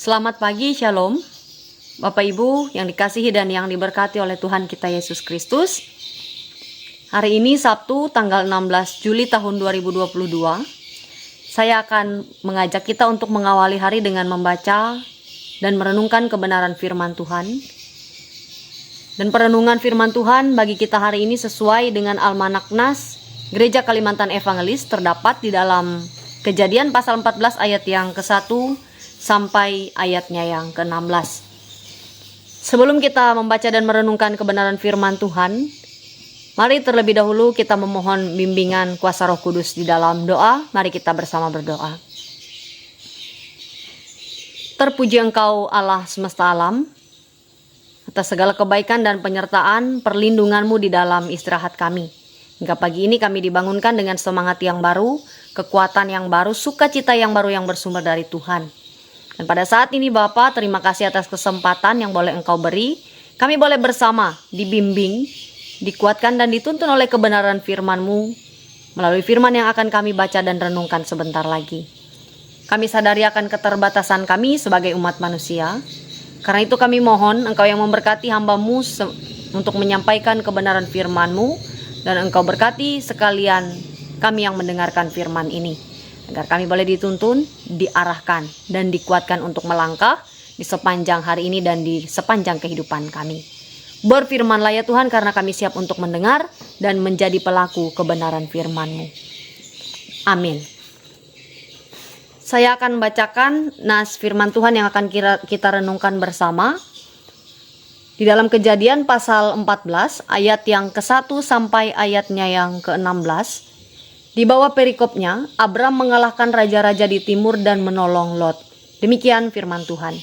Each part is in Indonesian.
Selamat pagi, Shalom. Bapak Ibu yang dikasihi dan yang diberkati oleh Tuhan kita Yesus Kristus. Hari ini Sabtu tanggal 16 Juli tahun 2022. Saya akan mengajak kita untuk mengawali hari dengan membaca dan merenungkan kebenaran firman Tuhan. Dan perenungan firman Tuhan bagi kita hari ini sesuai dengan Almanak Nas Gereja Kalimantan Evangelis, terdapat di dalam Kejadian pasal 14 ayat yang ke-1 sampai ayatnya yang ke-16. Sebelum kita membaca dan merenungkan kebenaran firman Tuhan, mari terlebih dahulu kita memohon bimbingan kuasa Roh Kudus di dalam doa. Mari kita bersama berdoa. Terpuji Engkau Allah semesta alam, atas segala kebaikan dan penyertaan perlindungan-Mu di dalam istirahat kami. Hingga pagi ini kami dibangunkan dengan semangat yang baru, kekuatan yang baru, sukacita yang baru yang bersumber dari Tuhan. Dan pada saat ini Bapa, terima kasih atas kesempatan yang boleh Engkau beri. Kami boleh bersama dibimbing, dikuatkan dan dituntun oleh kebenaran firman-Mu melalui firman yang akan kami baca dan renungkan sebentar lagi. Kami sadari akan keterbatasan kami sebagai umat manusia. Karena itu kami mohon Engkau yang memberkati hamba-Mu untuk menyampaikan kebenaran firman-Mu, dan Engkau berkati sekalian kami yang mendengarkan firman ini, agar kami boleh dituntun, diarahkan, dan dikuatkan untuk melangkah di sepanjang hari ini dan di sepanjang kehidupan kami. Berfirmanlah ya Tuhan, karena kami siap untuk mendengar dan menjadi pelaku kebenaran firman-Mu. Amin. Saya akan membacakan nas firman Tuhan yang akan kita renungkan bersama. Di dalam Kejadian pasal 14 ayat yang ke-1 sampai ayatnya yang ke-16. Di bawah perikopnya, Abram mengalahkan raja-raja di timur dan menolong Lot. Demikian firman Tuhan.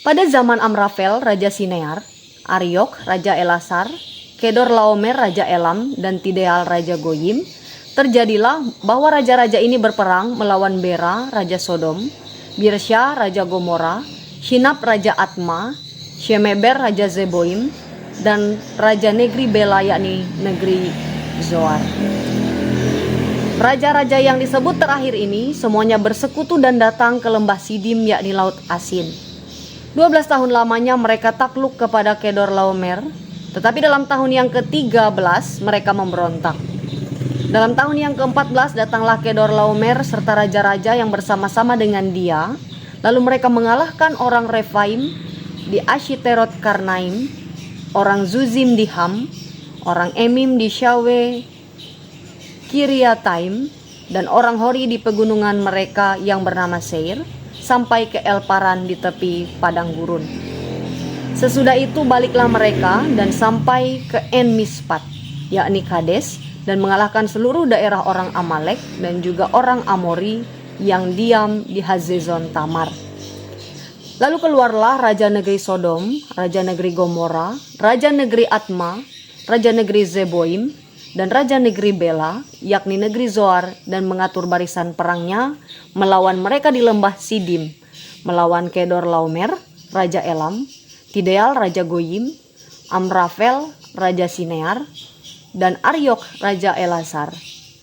Pada zaman Amrafel, Raja Sinear, Ariok, Raja Elasar, Kedor Laomer, Raja Elam, dan Tideal, Raja Goyim, terjadilah bahwa raja-raja ini berperang melawan Bera, Raja Sodom, Birsya, Raja Gomora, Shinab, Raja Atma, Shemeber, Raja Zeboim, dan Raja negeri Bela, yakni negeri Zoar. Raja-raja yang disebut terakhir ini semuanya bersekutu dan datang ke lembah Sidim, yakni Laut Asin. 12 tahun lamanya mereka takluk kepada Kedor Laomer, tetapi dalam tahun yang ke-13 mereka memberontak. Dalam tahun yang ke-14 datanglah Kedor Laomer serta raja-raja yang bersama-sama dengan dia, lalu mereka mengalahkan orang Refaim di Ashiterot Karnaim, orang Zuzim di Ham, orang Emim di Syawe Kiriataim, dan orang Hori di pegunungan mereka yang bernama Seir, sampai ke El Paran di tepi padang gurun. Sesudah itu baliklah mereka dan sampai ke En Mispat, yakni Kades, dan mengalahkan seluruh daerah orang Amalek dan juga orang Amori yang diam di Hazezon Tamar. Lalu keluarlah Raja negeri Sodom, Raja negeri Gomora, Raja negeri Atma, Raja negeri Zeboim, dan Raja negeri Bela, yakni negeri Zoar, dan mengatur barisan perangnya melawan mereka di lembah Sidim, melawan Kedor Laomer, Raja Elam, Tideal, Raja Goyim, Amrafel, Raja Sinear, dan Ariok, Raja Elasar.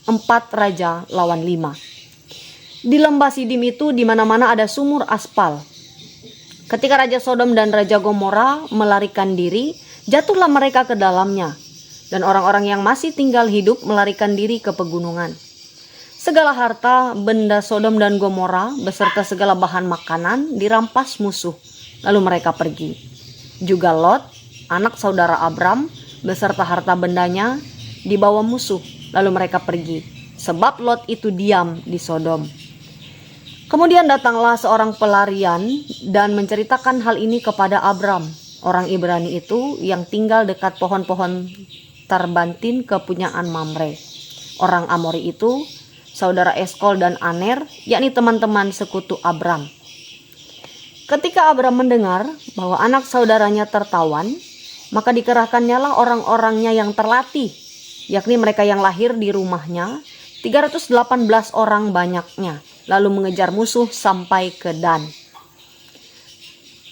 4 raja lawan 5. Di lembah Sidim itu di mana-mana ada sumur aspal. Ketika Raja Sodom dan Raja Gomora melarikan diri, jatuhlah mereka ke dalamnya, dan orang-orang yang masih tinggal hidup melarikan diri ke pegunungan. Segala harta benda Sodom dan Gomora beserta segala bahan makanan dirampas musuh, lalu mereka pergi. Juga Lot, anak saudara Abram, beserta harta bendanya dibawa musuh, lalu mereka pergi, sebab Lot itu diam di Sodom. Kemudian datanglah seorang pelarian dan menceritakan hal ini kepada Abram, orang Ibrani itu yang tinggal dekat pohon-pohon tarbantin kepunyaan Mamre. Orang Amori itu saudara Eskol dan Aner, yakni teman-teman sekutu Abram. Ketika Abram mendengar bahwa anak saudaranya tertawan, maka dikerahkannya lah orang-orangnya yang terlatih, yakni mereka yang lahir di rumahnya, 318 orang banyaknya, lalu mengejar musuh sampai ke Dan.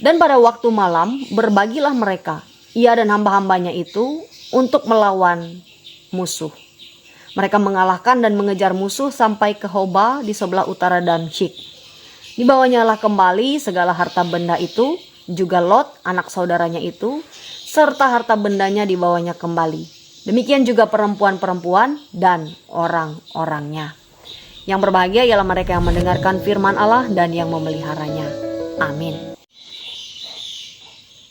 Dan pada waktu malam berbagilah mereka, ia dan hamba-hambanya itu, untuk melawan musuh. Mereka mengalahkan dan mengejar musuh sampai ke Hoba di sebelah utara Damsyik. Dibawanya lah kembali segala harta benda itu, juga Lot, anak saudaranya itu, serta harta bendanya dibawanya kembali. Demikian juga perempuan-perempuan dan orang-orangnya. Yang berbahagia ialah mereka yang mendengarkan firman Allah dan yang memeliharanya. Amin.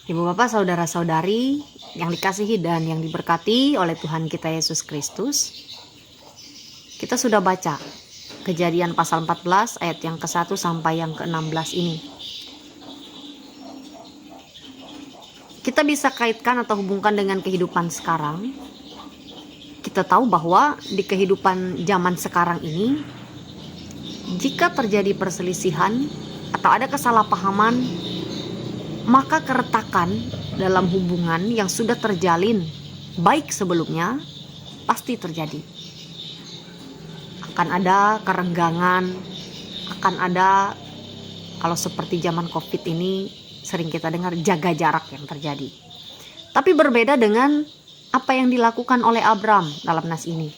Ibu bapak, saudara-saudari yang dikasihi dan yang diberkati oleh Tuhan kita Yesus Kristus, kita sudah baca Kejadian pasal 14 ayat yang ke-1 sampai yang ke-16 ini. Kita bisa kaitkan atau hubungkan dengan kehidupan sekarang. Kita tahu bahwa di kehidupan zaman sekarang ini, jika terjadi perselisihan atau ada kesalahpahaman, maka keretakan dalam hubungan yang sudah terjalin baik sebelumnya pasti terjadi. Akan ada kerenggangan, akan ada, kalau seperti zaman COVID ini sering kita dengar, jaga jarak yang terjadi. Tapi berbeda dengan apa yang dilakukan oleh Abram dalam nas ini.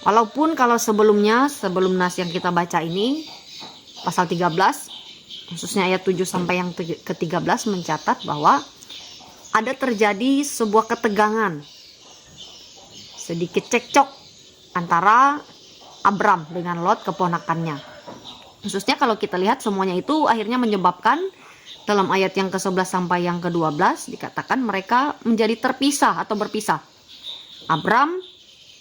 Walaupun kalau sebelum nas yang kita baca ini, pasal 13, khususnya ayat 7 sampai yang ke-13 mencatat bahwa ada terjadi sebuah ketegangan, sedikit cekcok antara Abram dengan Lot keponakannya. Khususnya kalau kita lihat semuanya itu akhirnya menyebabkan dalam ayat yang ke-11 sampai yang ke-12 dikatakan mereka menjadi terpisah atau berpisah. Abram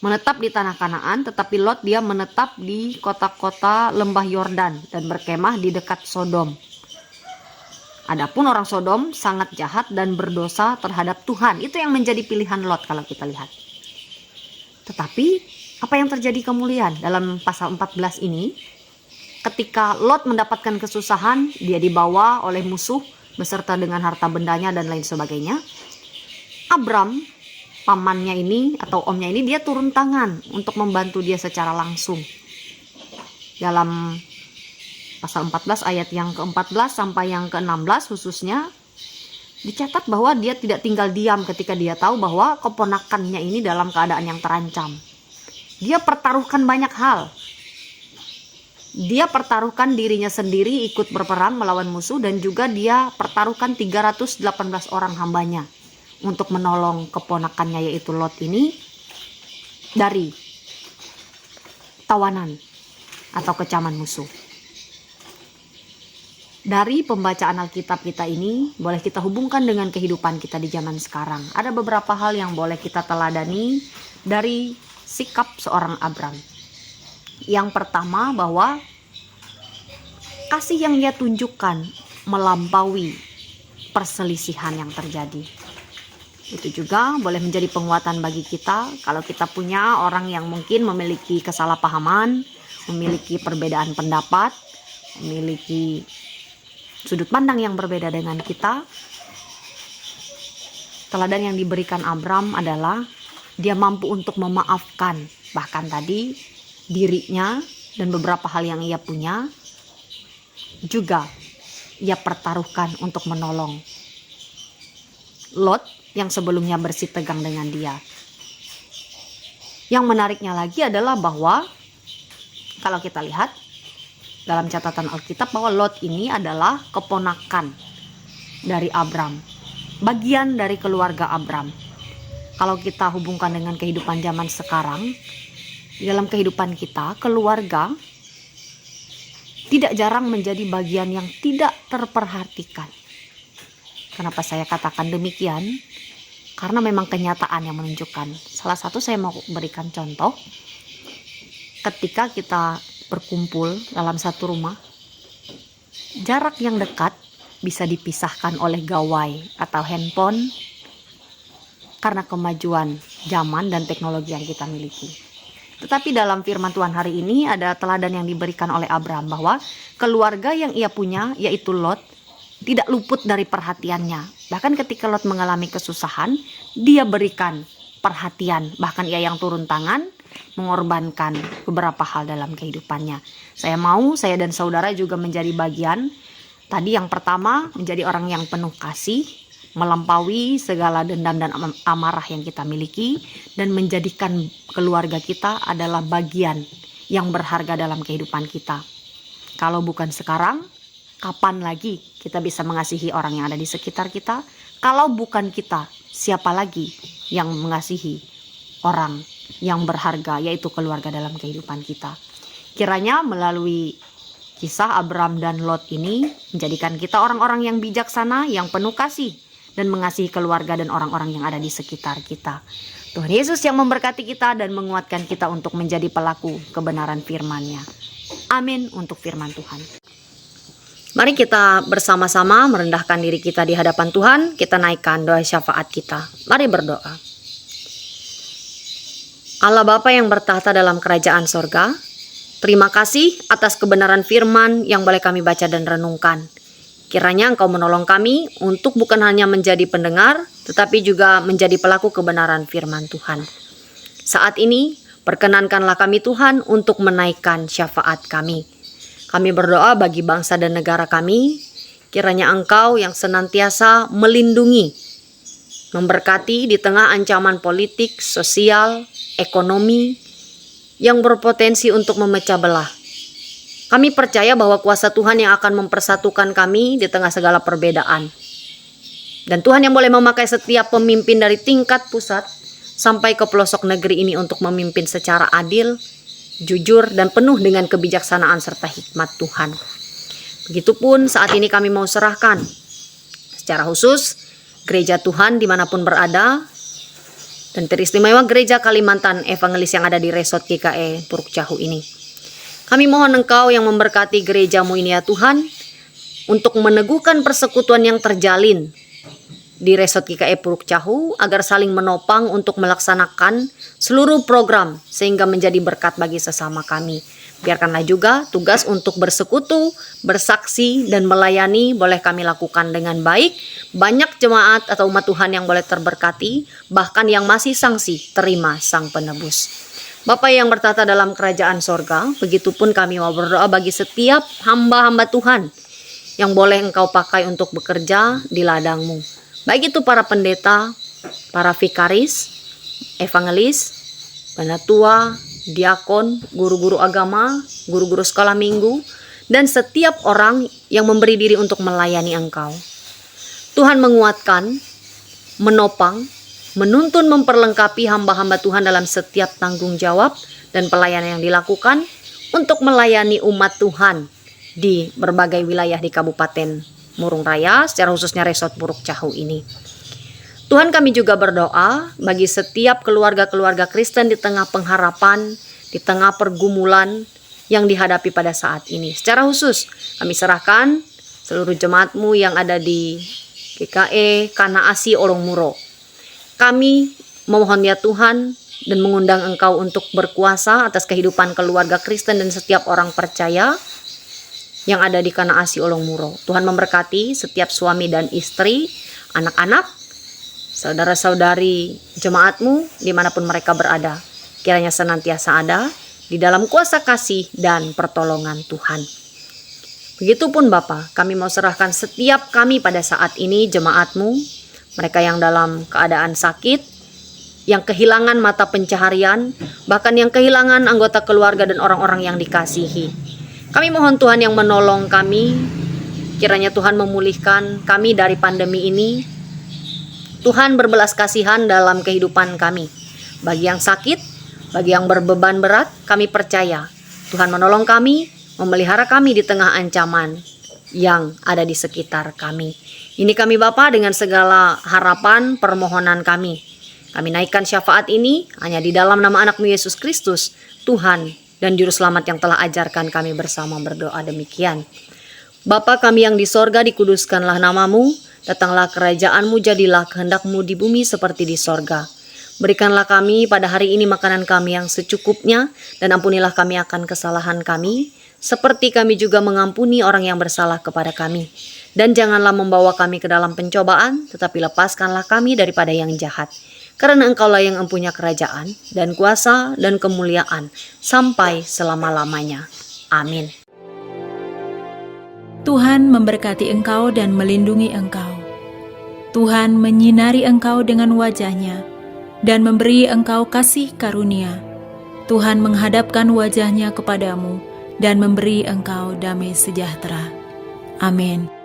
menetap di tanah Kanaan, tetapi Lot dia menetap di kota-kota lembah Yordan dan berkemah di dekat Sodom. Adapun orang Sodom sangat jahat dan berdosa terhadap Tuhan. Itu yang menjadi pilihan Lot kalau kita lihat. Tetapi apa yang terjadi kemuliaan dalam pasal 14 ini? Ketika Lot mendapatkan kesusahan, dia dibawa oleh musuh beserta dengan harta bendanya dan lain sebagainya. Abram, pamannya ini atau omnya ini, dia turun tangan untuk membantu dia secara langsung. Dalam pasal 14 ayat yang ke-14 sampai yang ke-16 khususnya dicatat bahwa dia tidak tinggal diam ketika dia tahu bahwa keponakannya ini dalam keadaan yang terancam. Dia pertaruhkan banyak hal. Dia pertaruhkan dirinya sendiri ikut berperang melawan musuh, dan juga dia pertaruhkan 318 orang hambanya untuk menolong keponakannya yaitu Lot ini dari tawanan atau kecaman musuh. Dari pembacaan Alkitab kita ini boleh kita hubungkan dengan kehidupan kita di zaman sekarang. Ada beberapa hal yang boleh kita teladani dari sikap seorang Abram. Yang pertama, bahwa kasih yang dia tunjukkan melampaui perselisihan yang terjadi. Itu juga boleh menjadi penguatan bagi kita kalau kita punya orang yang mungkin memiliki kesalahpahaman, memiliki perbedaan pendapat, memiliki sudut pandang yang berbeda dengan kita. Teladan yang diberikan Abram adalah dia mampu untuk memaafkan, bahkan tadi dirinya dan beberapa hal yang ia punya juga ia pertaruhkan untuk menolong Lot yang sebelumnya bersitegang dengan dia. Yang menariknya lagi adalah bahwa kalau kita lihat dalam catatan Alkitab bahwa Lot ini adalah keponakan dari Abram, bagian dari keluarga Abram. Kalau kita hubungkan dengan kehidupan zaman sekarang, di dalam kehidupan kita, keluarga tidak jarang menjadi bagian yang tidak terperhatikan. Kenapa saya katakan demikian? Karena memang kenyataan yang menunjukkan. Salah satu saya mau berikan contoh. Ketika kita berkumpul dalam satu rumah, jarak yang dekat bisa dipisahkan oleh gawai atau handphone karena kemajuan zaman dan teknologi yang kita miliki. Tetapi dalam firman Tuhan hari ini ada teladan yang diberikan oleh Abram bahwa keluarga yang ia punya yaitu Lot tidak luput dari perhatiannya. Bahkan ketika Lot mengalami kesusahan, dia berikan perhatian. Bahkan ia yang turun tangan mengorbankan beberapa hal dalam kehidupannya. Saya dan saudara juga menjadi bagian. Tadi yang pertama, menjadi orang yang penuh kasih, melampaui segala dendam dan amarah yang kita miliki, dan menjadikan keluarga kita adalah bagian yang berharga dalam kehidupan kita. Kalau bukan sekarang, kapan lagi kita bisa mengasihi orang yang ada di sekitar kita? Kalau bukan kita, siapa lagi yang mengasihi orang yang berharga, yaitu keluarga dalam kehidupan kita? Kiranya melalui kisah Abram dan Lot ini menjadikan kita orang-orang yang bijaksana, yang penuh kasih, dan mengasihi keluarga dan orang-orang yang ada di sekitar kita. Tuhan Yesus yang memberkati kita dan menguatkan kita untuk menjadi pelaku kebenaran firman-Nya. Amin untuk firman Tuhan. Mari kita bersama-sama merendahkan diri kita di hadapan Tuhan. Kita naikkan doa syafaat kita. Mari berdoa. Allah Bapa yang bertahta dalam kerajaan sorga, terima kasih atas kebenaran firman yang boleh kami baca dan renungkan. Kiranya Engkau menolong kami untuk bukan hanya menjadi pendengar, tetapi juga menjadi pelaku kebenaran firman Tuhan. Saat ini, perkenankanlah kami Tuhan untuk menaikkan syafaat kami. Kami berdoa bagi bangsa dan negara kami, kiranya Engkau yang senantiasa melindungi, memberkati di tengah ancaman politik, sosial, ekonomi yang berpotensi untuk memecah belah. Kami percaya bahwa kuasa Tuhan yang akan mempersatukan kami di tengah segala perbedaan. Dan Tuhan yang boleh memakai setiap pemimpin dari tingkat pusat sampai ke pelosok negeri ini untuk memimpin secara adil, jujur, dan penuh dengan kebijaksanaan serta hikmat Tuhan. Begitupun saat ini kami mau serahkan secara khusus gereja Tuhan dimanapun berada, dan teristimewa gereja Kalimantan Evangelis yang ada di Resort GKE Puruk Cahu ini. Kami mohon Engkau yang memberkati gereja-Mu ini ya Tuhan, untuk meneguhkan persekutuan yang terjalin di Resort GKE Puruk Cahu agar saling menopang untuk melaksanakan seluruh program sehingga menjadi berkat bagi sesama kami. Biarkanlah juga tugas untuk bersekutu, bersaksi, dan melayani boleh kami lakukan dengan baik. Banyak jemaat atau umat Tuhan yang boleh terberkati, bahkan yang masih sangsi terima Sang Penebus. Bapa yang bertata dalam kerajaan sorga, begitupun kami mau berdoa bagi setiap hamba-hamba Tuhan yang boleh Engkau pakai untuk bekerja di ladang-Mu. Baik itu para pendeta, para vikaris, evangelis, penatua, diakon, guru-guru agama, guru-guru sekolah minggu, dan setiap orang yang memberi diri untuk melayani Engkau. Tuhan menguatkan, menopang, menuntun, memperlengkapi hamba-hamba Tuhan dalam setiap tanggung jawab dan pelayanan yang dilakukan untuk melayani umat Tuhan di berbagai wilayah di Kabupaten Murung Raya, secara khususnya Resort Puruk Cahu ini. Tuhan, kami juga berdoa bagi setiap keluarga-keluarga Kristen di tengah pengharapan, di tengah pergumulan yang dihadapi pada saat ini. Secara khusus kami serahkan seluruh jemaat-Mu yang ada di GKE Kana Asi Olong Muro. Kami memohon ya Tuhan dan mengundang Engkau untuk berkuasa atas kehidupan keluarga Kristen dan setiap orang percaya yang ada di Kana Asi Olong Muro. Tuhan memberkati setiap suami dan istri, anak-anak, saudara-saudari jemaat-Mu dimanapun mereka berada. Kiranya senantiasa ada di dalam kuasa kasih dan pertolongan Tuhan. Begitupun Bapa, kami mau serahkan setiap kami pada saat ini jemaat-Mu, mereka yang dalam keadaan sakit, yang kehilangan mata pencaharian, bahkan yang kehilangan anggota keluarga dan orang-orang yang dikasihi. Kami mohon Tuhan yang menolong kami, kiranya Tuhan memulihkan kami dari pandemi ini. Tuhan berbelas kasihan dalam kehidupan kami. Bagi yang sakit, bagi yang berbeban berat, kami percaya Tuhan menolong kami, memelihara kami di tengah ancaman yang ada di sekitar kami. Ini kami Bapa dengan segala harapan permohonan kami. Kami naikkan syafaat ini hanya di dalam nama anak-Mu Yesus Kristus, Tuhan dan Juru Selamat yang telah ajarkan kami bersama berdoa demikian. Bapa kami yang di sorga, dikuduskanlah nama-Mu, datanglah kerajaan-Mu, jadilah kehendak-Mu di bumi seperti di sorga. Berikanlah kami pada hari ini makanan kami yang secukupnya, dan ampunilah kami akan kesalahan kami, seperti kami juga mengampuni orang yang bersalah kepada kami. Dan janganlah membawa kami ke dalam pencobaan, tetapi lepaskanlah kami daripada yang jahat. Karena Engkaulah yang mempunyai kerajaan, dan kuasa, dan kemuliaan, sampai selama-lamanya. Amin. Tuhan memberkati engkau dan melindungi engkau. Tuhan menyinari engkau dengan wajah-Nya, dan memberi engkau kasih karunia. Tuhan menghadapkan wajah-Nya kepadamu, dan memberi engkau damai sejahtera. Amin.